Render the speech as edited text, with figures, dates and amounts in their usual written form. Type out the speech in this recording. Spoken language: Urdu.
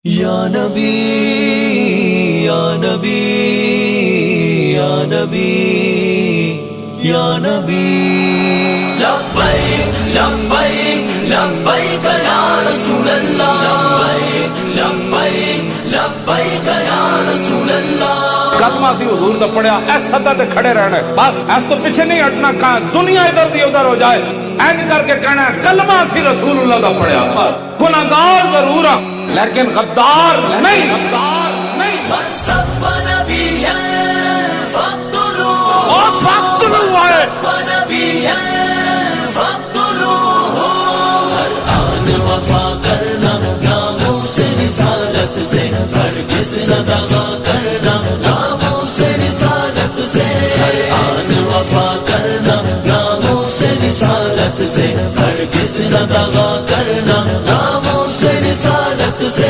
یا نبی یا نبی یا نبی یا نبی لبیک لبیک لبیک یا رسول اللہ لبیک لبیک لبیک یا رسول اللہ کلمہ سی حضور دا پڑھیا اس سطح تے کھڑے رہنا ہے بس اس تو پیچھے نہیں ہٹنا کہاں دنیا ادھر دی ادھر ہو جائے اینج کر کے کہنا ہے کلمہ سی رسول اللہ دا پڑھیا بس گناہگار ضرور ہاں لیکن غدار نہیں غدار نہیں من سب نبیا فاقتلوہ اور فاقتلوہ ہے سب نبیا فاقتلوہ ہر آن وفا کرنا ناموں سے رسالت سے ہرگز نہ دغا کرنا ناموں سے رسالت سے ہر آن وفا کرنا ناموں سے رسالت سے ہرگز نہ دغا کرنا ناموں سے رسالت سے